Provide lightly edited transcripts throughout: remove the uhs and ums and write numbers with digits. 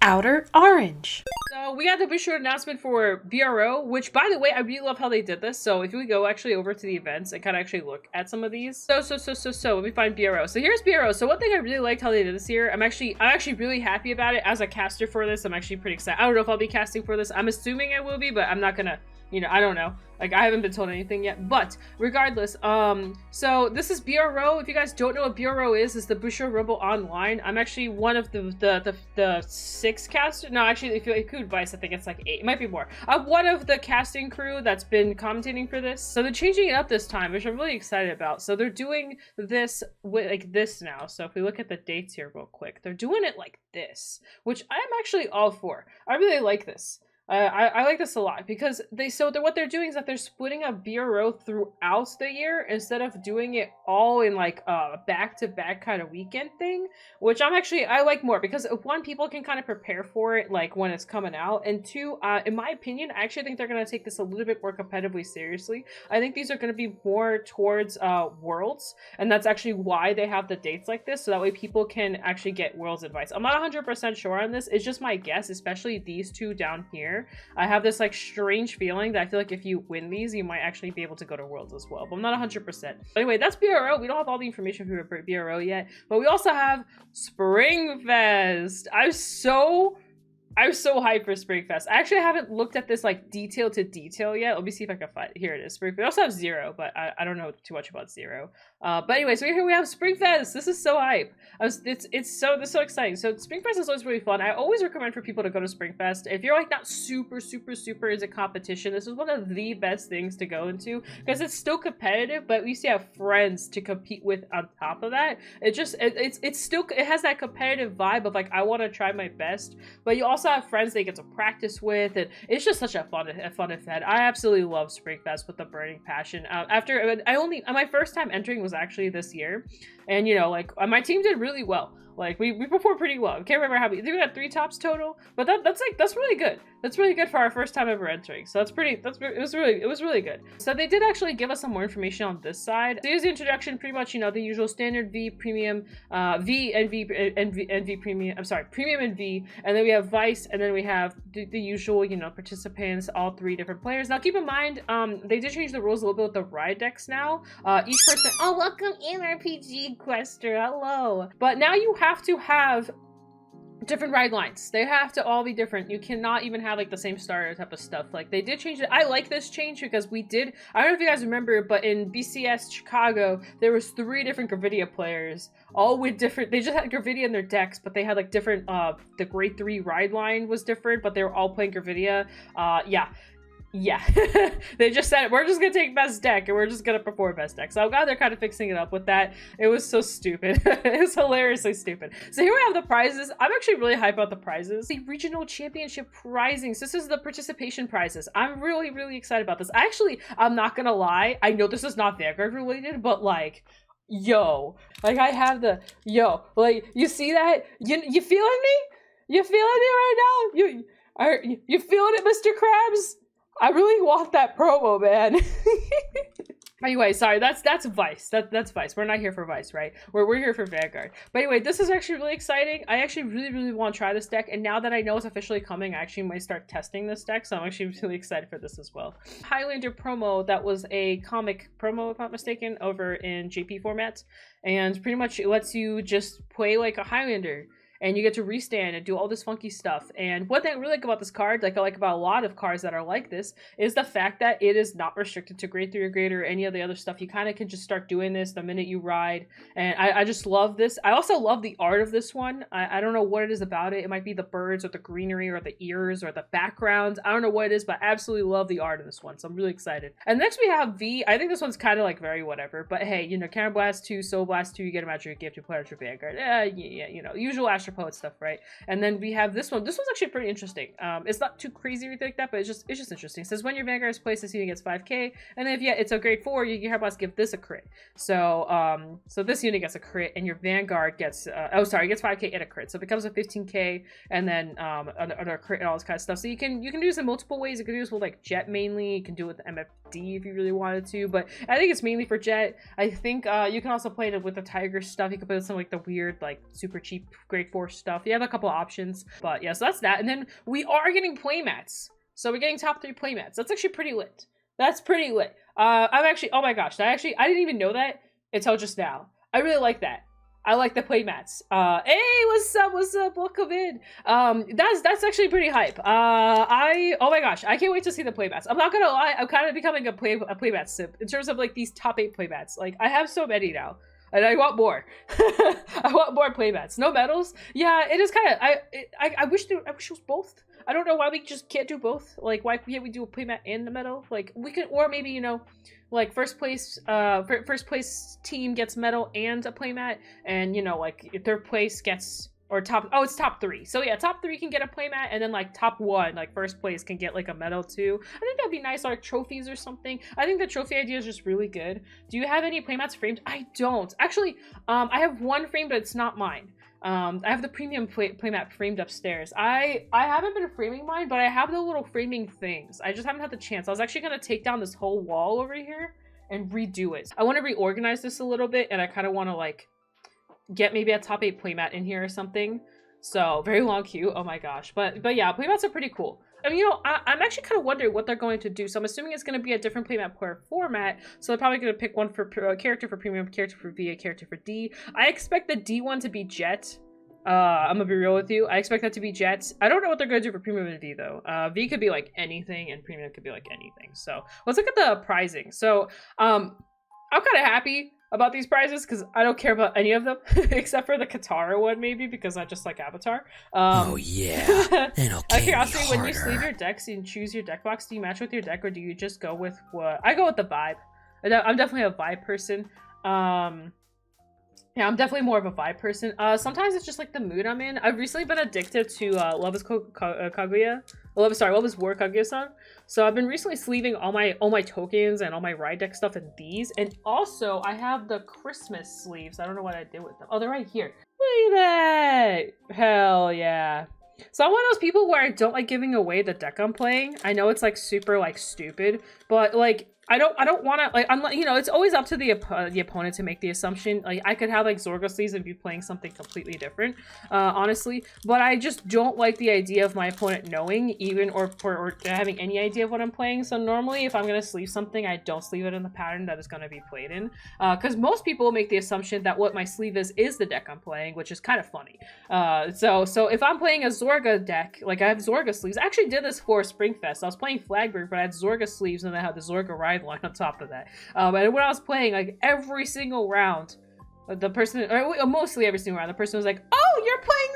Outer Orange. So we got the official announcement for BRO, which by the way, I really love how they did this. So if we go actually over to the events and kind of actually look at some of these. So let me find BRO. So here's BRO. So one thing I really liked how they did this here. I'm actually really happy about it. As a caster for this, I'm actually pretty excited. I don't know if I'll be casting for this. I'm assuming I will be, but I'm not gonna, you know, I don't know. Like, I haven't been told anything yet, but regardless, so this is BRO. If you guys don't know what BRO is, it's the Bushido Rumble Online. I'm actually one of the 6 casters. No, actually, if you include Vice, I think it's like 8. It might be more. I'm one of the casting crew that's been commentating for this. So they're changing it up this time, which I'm really excited about. So they're doing this with like this now. So if we look at the dates here real quick, they're doing it like this, which I'm actually all for. I really like this. I like this a lot because what they're doing is that they're splitting up BRO throughout the year instead of doing it all in like a back-to-back kind of weekend thing, which I like more because one, people can kind of prepare for it like when it's coming out, and two, in my opinion, I actually think they're going to take this a little bit more competitively seriously. I think these are going to be more towards Worlds, and that's actually why they have the dates like this, so that way people can actually get Worlds advice. I'm not 100% sure on this. It's just my guess, especially these two down here. I have this like strange feeling that I feel like if you win these, you might actually be able to go to Worlds as well, but I'm not 100%. Anyway, that's BRO. We don't have all the information for BRO yet, but we also have Spring Fest. I'm so hyped for Spring Fest. I actually haven't looked at this like detail to detail yet. Let me see if I can find it. Here it is. Spring Fest. We also have Zero, but I don't know too much about Zero. But anyway, so here we have Spring Fest. This is so hype. This is so exciting. So Spring Fest is always really fun. I always recommend for people to go to Spring Fest. If you're like not super into competition, this is one of the best things to go into because it's still competitive, but at least you have friends to compete with on top of that. It has that competitive vibe of like I want to try my best, but you also have friends they get to practice with, and it's just such a fun event. I absolutely love Spring Fest with a burning passion. My first time entering was actually this year, and you know, like my team did really well. Like we performed pretty well. I can't remember how many. I think we got 3 tops total, but that's really good. That's really good for our first time ever entering. So it was really good. So they did actually give us some more information on this side. So here's the introduction, pretty much, you know, the usual standard V, premium, V and V premium. I'm sorry, premium and V, and then we have Vice, and then we have the usual, you know, participants, all 3 different players. Now keep in mind, they did change the rules a little bit with the ride decks now. Each person. Oh, welcome in RPG Quester. Hello. But now you have to have different ride lines. They have to all be different. You cannot even have like the same starter type of stuff. Like they did change it. I like this change because I don't know if you guys remember, but in BCS Chicago, there was 3 different Gravidia players, all with different, they just had Gravidia in their decks, but they had like different, the grade 3 ride line was different, but they were all playing Gravidia. Yeah. They just said, we're just gonna take best deck and we're just gonna perform best deck. So I'm glad they're kind of fixing it up with that. It was so stupid. It was hilariously stupid. So here we have the prizes. I'm actually really hyped about the prizes. The regional championship prizing. So this is the participation prizes. I'm really excited about this. I'm not gonna lie, I know this is not Vanguard related, but like, yo, like I have the, yo, like, you see that? You feeling me? You feeling me right now? You feeling it, Mr. Krabs? I really want that promo, man. Anyway, sorry, that's Vice. That's Vice. We're not here for Vice, right? We're here for Vanguard. But anyway, this is actually really exciting. I actually really want to try this deck, and now that I know it's officially coming, I actually might start testing this deck, so I'm actually really excited for this as well. Highlander promo, that was a comic promo, if I'm not mistaken, over in JP format, and pretty much it lets you just play like a Highlander. And you get to restand and do all this funky stuff. And what I really like about this card, like I like about a lot of cards that are like this, is the fact that it is not restricted to grade 3 or greater or any of the other stuff. You kind of can just start doing this the minute you ride. And I just love this. I also love the art of this one. I don't know what it is about it. It might be the birds or the greenery or the ears or the backgrounds. I don't know what it is, but I absolutely love the art of this one. So I'm really excited. And next we have V. I think this one's kind of like very whatever. But hey, you know, Cannon Blast 2, Soul Blast 2, you get a magic gift, you play out your Vanguard. Yeah, you know, usual Astro Poet stuff, right? And then we have this one. This one's actually pretty interesting. It's not too crazy or anything like that, but it's just interesting. It says when your Vanguard is placed, this unit gets 5k, and then if it's a grade 4, you can give this a crit. So so this unit gets a crit, and your Vanguard gets gets 5k and a crit. So it becomes a 15k, and then another crit and all this kind of stuff. So you can do this in multiple ways. You can do this with like Jet mainly. You can do it with D if you really wanted to, but I think it's mainly for Jet. I think you can also play it with the Tiger stuff. You can put some like the weird, like super cheap grade 4 stuff. You have a couple options, but yeah, so that's that. And then we are getting playmats. So we're getting top 3 playmats. That's actually pretty lit. That's pretty lit. I'm actually, oh my gosh, I didn't even know that until just now. I really like that. I like the playmats. Hey, what's up? Welcome in. That's actually pretty hype. Oh my gosh, I can't wait to see the playmats. I'm not gonna lie, I'm kind of becoming a playmat simp in terms of like these top 8 playmats. Like I have so many now, and I want more. I want more playmats. No medals. Yeah, it is kind of. I wish it was both. I don't know why we just can't do both. Like why can't we do a playmat and a medal? Like we could, or maybe you know. Like first place team gets medal and a playmat, and you know like third place gets, or it's top 3. So yeah, top 3 can get a playmat, and then like top 1, like first place, can get like a medal too. I think that'd be nice, like trophies or something. I think the trophy idea is just really good. Do you have any playmats framed? I don't actually. I have one framed, but it's not mine. I have the premium playmat framed upstairs. I haven't been framing mine, but I have the little framing things. I just haven't had the chance. I was actually gonna take down this whole wall over here and redo it. I want to reorganize this a little bit, and I kind of want to like get maybe a top 8 playmat in here or something. So very long queue. Oh my gosh, but yeah, playmats are pretty cool. I mean, you know, I'm actually kind of wondering what they're going to do. So I'm assuming it's going to be a different playmat per format. So they're probably going to pick one for character for premium, character for V, a character for D. I expect the D one to be Jet. I'm gonna be real with you. I expect that to be Jet. I don't know what they're going to do for premium and V though. V could be like anything, and premium could be like anything. So let's look at the pricing. So I'm kind of happy about these prizes because I don't care about any of them except for the Katara one, maybe because I just like Avatar. Oh yeah. Curiosity, when you sleeve your decks and choose your deck box, do you match with your deck or do you just go with what? I go with the vibe. I'm definitely a vibe person. Yeah, I'm definitely more of a vibe person. Sometimes it's just like the mood I'm in. I've recently been addicted to Love is Kaguya. Love is War Kaguya-san. So I've been recently sleeving all my tokens and all my ride deck stuff in these. And also I have the Christmas sleeves. I don't know what I did with them. Oh, they're right here. Look at that. Hell yeah. So I'm one of those people where I don't like giving away the deck I'm playing. I know it's like super like stupid, but like I don't want to, like, you know, it's always up to the opponent to make the assumption. Like, I could have, like, Zorga sleeves and be playing something completely different, honestly. But I just don't like the idea of my opponent knowing, even, or having any idea of what I'm playing. So normally, if I'm going to sleeve something, I don't sleeve it in the pattern that it's going to be played in. Because most people make the assumption that what my sleeve is the deck I'm playing, which is kind of funny. So if I'm playing a Zorga deck, like, I have Zorga sleeves. I actually did this for Springfest. I was playing Flagberg, but I had Zorga sleeves, and I had the Zorga Ride line on top of that. And when I was playing, like every single round, the person, or mostly every single round, the person was like, "Oh, you're playing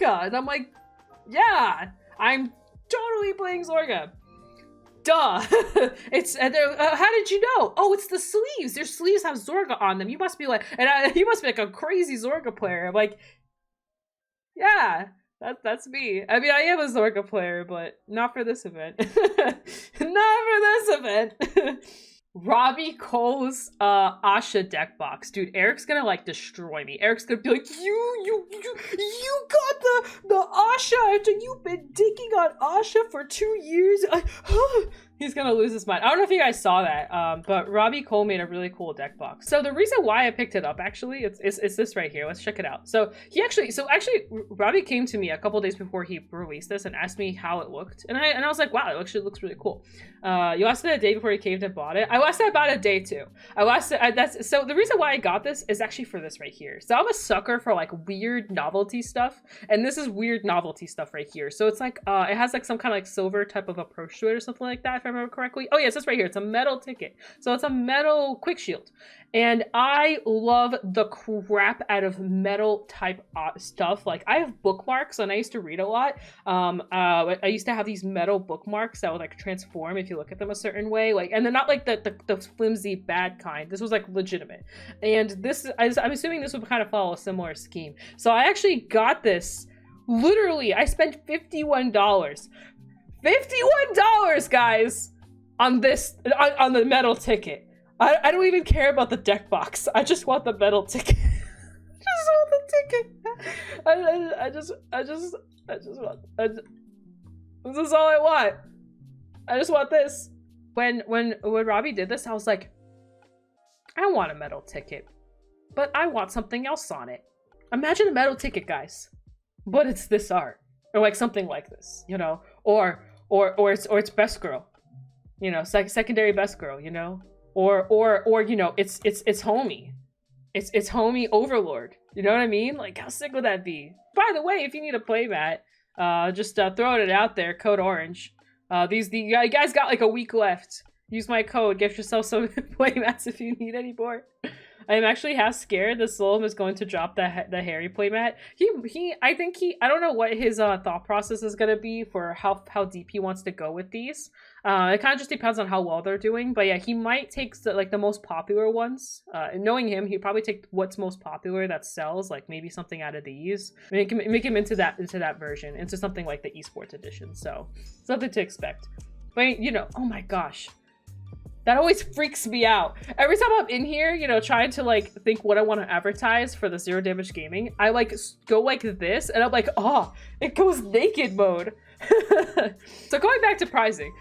Zorga," and I'm like, "Yeah, I'm totally playing Zorga." Duh. It's how did you know? Oh, it's the sleeves. Their sleeves have Zorga on them. You must be like, you must be like a crazy Zorga player. I'm like, yeah. That's me. I mean, I am a Zorga player, but not for this event. Not for this event. Robbie Cole's Asha deck box. Dude, Eric's gonna like destroy me. Eric's gonna be like, you got the Asha after you've been digging on Asha for 2 years. He's gonna lose his mind. I don't know if you guys saw that, but Robbie Cole made a really cool deck box. So the reason why I picked it up, actually, it's this right here. Let's check it out. So actually, Robbie came to me a couple days before he released this and asked me how it looked, and I was like, wow, it actually looks really cool. You asked it a day before he came and bought it. I watched it about a day too. So the reason why I got this is actually for this right here. So I'm a sucker for like weird novelty stuff, and this is weird novelty stuff right here. So it's like it has like some kind of like silver type of approach to it or something like that, if I remember correctly. Oh yes, it's right here. It's a metal ticket. So it's a metal quick shield. And I love the crap out of metal type stuff. Like I have bookmarks and I used to read a lot. I used to have these metal bookmarks that would like transform if you look at them a certain way. Like, and they're not like the flimsy bad kind. This was like legitimate. And this, I'm assuming this would kind of follow a similar scheme. So I actually got this. Literally, I spent $51. $51, guys, on this, on the metal ticket. I don't even care about the deck box. I just want the metal ticket. I just want the ticket. I just want. This is all I want. I just want this. When Robbie did this, I was like, I want a metal ticket, but I want something else on it. Imagine a metal ticket, guys, but it's this art, or like something like this, you know, or it's best girl, you know, secondary best girl, you know, or you know, it's homie, it's homie overlord. You know what I mean? Like, how sick would that be? By the way, if you need a playmat, just throwing it out there, code orange. You guys got like a week left. Use my code, get yourself some playmats if you need any more. I'm actually half scared that Solom is going to drop the Harry playmat. I don't know what his thought process is gonna be for how deep he wants to go with these. It kind of just depends on how well they're doing. But yeah, he might take the most popular ones. Knowing him, he'd probably take what's most popular that sells, like maybe something out of these. Make him into that version, into something like the esports edition. So something to expect. But you know, oh my gosh. That always freaks me out. Every time I'm in here, you know, trying to like think what I want to advertise for the Zero Damage Gaming, I like go like this and I'm like, oh, it goes naked mode. So going back to prizing,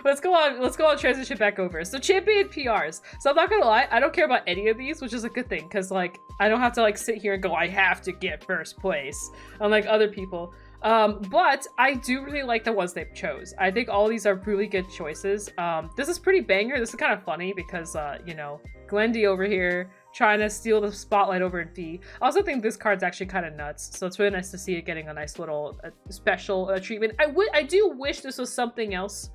let's go on transition back over. So champion PRs. So I'm not gonna lie, I don't care about any of these, which is a good thing because like I don't have to like sit here and go, I have to get first place, unlike other people. But I do really like the ones they chose. I think all these are really good choices. This is pretty banger. This is kind of funny because, you know, Glendy over here trying to steal the spotlight over D. I also think this card's actually kind of nuts. So it's really nice to see it getting a nice little special treatment. I do wish this was something else.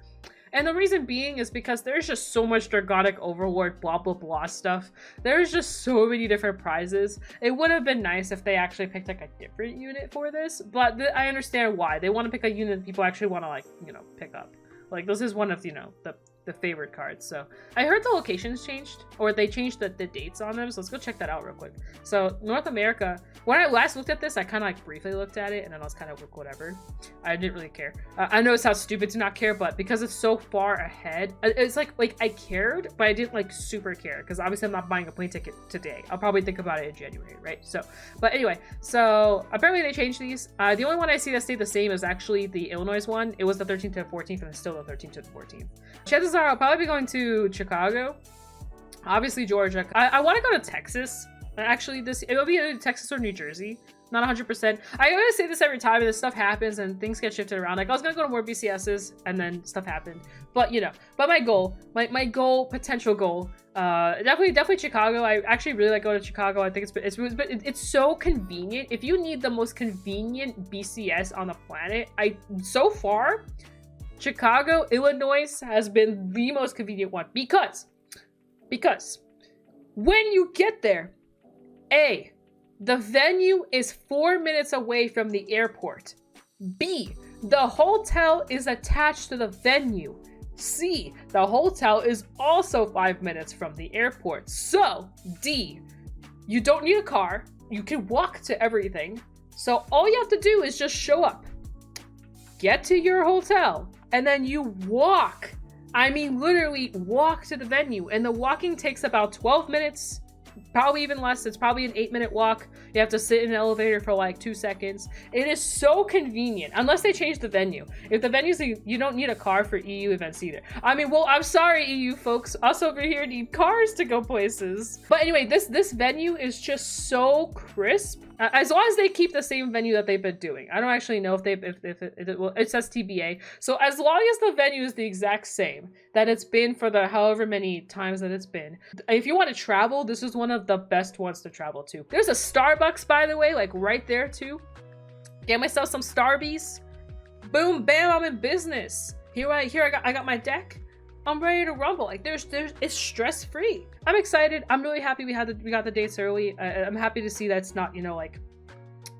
And the reason being is because there's just so much Dragonic Overlord blah blah blah stuff. There's just so many different prizes. It would have been nice if they actually picked like a different unit for this, but I understand why. They want to pick a unit that people actually want to like, you know, pick up. Like this is one of, you know, the favorite cards. So I heard the locations changed, or they changed the dates on them, so let's go check that out real quick. So North America, when I last looked at this, I kind of like briefly looked at it and then I was kind of like, whatever. I didn't really care. I know it sounds stupid to not care, but because it's so far ahead, it's like I cared, but I didn't like super care because obviously I'm not buying a plane ticket today. I'll probably think about it in January, right? So, but anyway, so apparently they changed these. The only one I see that stayed the same is actually the Illinois one. It was the 13th to the 14th and it's still the 13th to the 14th. Chances are I'll probably be going to Chicago, obviously Georgia. I want to go to Texas. Actually, it'll be either Texas or New Jersey. Not 100%. I always say this every time, and this stuff happens and things get shifted around. Like I was gonna go to more BCSs, and then stuff happened. But you know, my goal, potential goal, definitely Chicago. I actually really like going to Chicago. I think it's so convenient. If you need the most convenient BCS on the planet, so far, Chicago, Illinois has been the most convenient one because when you get there, A, the venue is 4 minutes away from the airport. B, the hotel is attached to the venue. C, the hotel is also 5 minutes from the airport. So, D, you don't need a car. You can walk to everything. So all you have to do is just show up, get to your hotel, and then you walk. I mean, literally walk to the venue. And the walking takes about 12 minutes, probably even less. It's probably an 8-minute walk. You have to sit in an elevator for like 2 seconds. It is so convenient, unless they change the venue. If the venue's, you don't need a car for EU events either. I mean, well, I'm sorry, EU folks. Us over here need cars to go places. But anyway, this venue is just so crisp. As long as they keep the same venue that they've been doing. I don't actually know if it says TBA. So as long as the venue is the exact same that it's been for the however many times that it's been. If you want to travel, this is one of the best ones to travel to. There's a Starbucks, by the way, like right there too. Get myself some Starbies. Boom, bam, I'm in business. I got my deck. I'm ready to rumble. Like it's stress free. I'm excited. I'm really happy we got the dates early. I'm happy to see that it's not, you know, like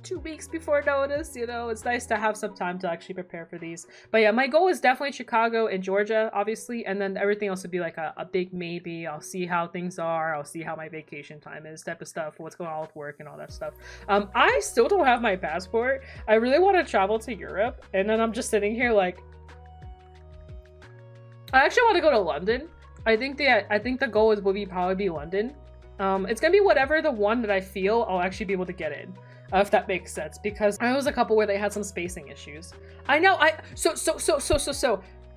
2 weeks before notice. You know, it's nice to have some time to actually prepare for these. But yeah, my goal is definitely Chicago and Georgia, obviously, and then everything else would be like a big maybe. I'll see how things are. I'll see how my vacation time is, type of stuff, what's going on with work and all that stuff. I still don't have my passport. I really want to travel to Europe, and then I'm just sitting here like, I actually want to go to London. I think the goal will probably be London. It's gonna be whatever the one that I feel I'll actually be able to get in, if that makes sense. Because I was a couple where they had some spacing issues. I know. So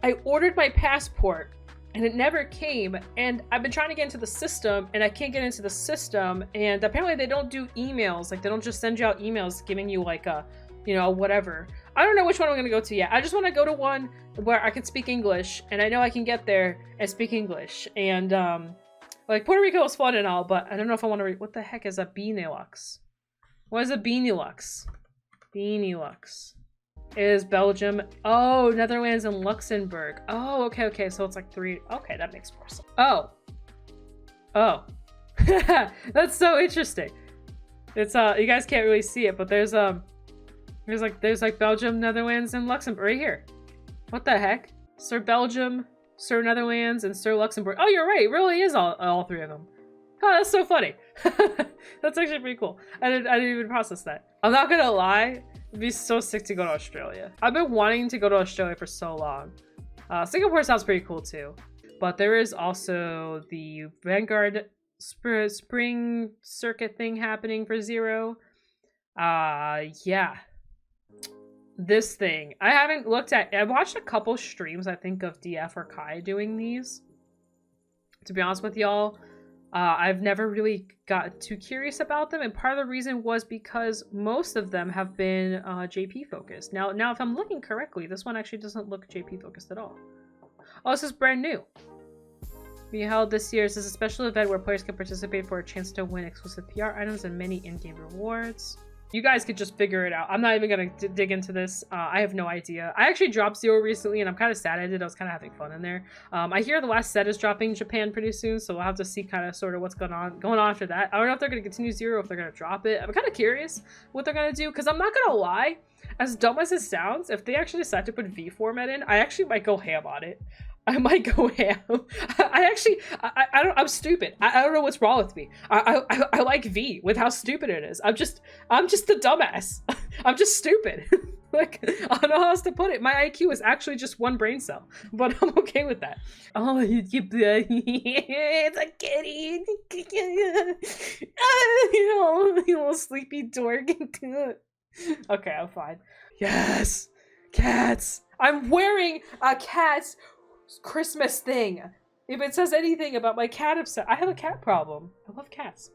I ordered my passport and it never came, and I've been trying to get into the system and I can't get into the system, and apparently they don't do emails. Like, they don't just send you out emails giving you like a, you know, whatever. I don't know which one I'm gonna go to yet. I just want to go to one where I can speak English, and I know I can get there and speak English. And like, Puerto Rico is fun and all, but I don't know if I want to read. What the heck is a Benelux? What is a Benelux? Benelux is Belgium. Oh, Netherlands and Luxembourg. Oh, okay. So it's like 3. Okay, that makes more sense. Oh. That's so interesting. It's you guys can't really see it, but there's like Belgium, Netherlands, and Luxembourg right here. What the heck? Sir Belgium, Sir Netherlands, and Sir Luxembourg. Oh, you're right. It really is all 3 of them. Oh, that's so funny. That's actually pretty cool. I didn't even process that. I'm not gonna lie. It'd be so sick to go to Australia. I've been wanting to go to Australia for so long. Singapore sounds pretty cool too. But there is also the Vanguard spring circuit thing happening for Zero. Yeah. This thing. I haven't looked at... I watched a couple streams, I think, of DF or Kai doing these. To be honest with y'all. I've never really got too curious about them, and part of the reason was because most of them have been JP focused. Now, if I'm looking correctly, this one actually doesn't look JP focused at all. Oh, this is brand new. We held this year. This is a special event where players can participate for a chance to win exclusive PR items and many in-game rewards. You guys could just figure it out. I'm not even gonna dig into this. I have no idea. I actually dropped Zero recently, and I'm kind of sad I did. I was kind of having fun in there. I hear the last set is dropping in Japan pretty soon, so we'll have to see kind of sort of what's going on after that. I don't know if they're gonna continue Zero, if they're gonna drop it. I'm kind of curious what they're gonna do, because I'm not gonna lie. As dumb as it sounds, if they actually decide to put V format in, I actually might go ham on it. I might go ham. I'm stupid. I don't know what's wrong with me. I like V with how stupid it is. I'm just a dumbass. I'm just stupid. Like, I don't know how else to put it. My IQ is actually just 1 brain cell, but I'm okay with that. Oh, it's a kitty. You little sleepy dork. Okay, I'm fine. Yes, cats. I'm wearing a cat's Christmas thing. If it says anything about my cat upset, I have a cat problem. I love cats.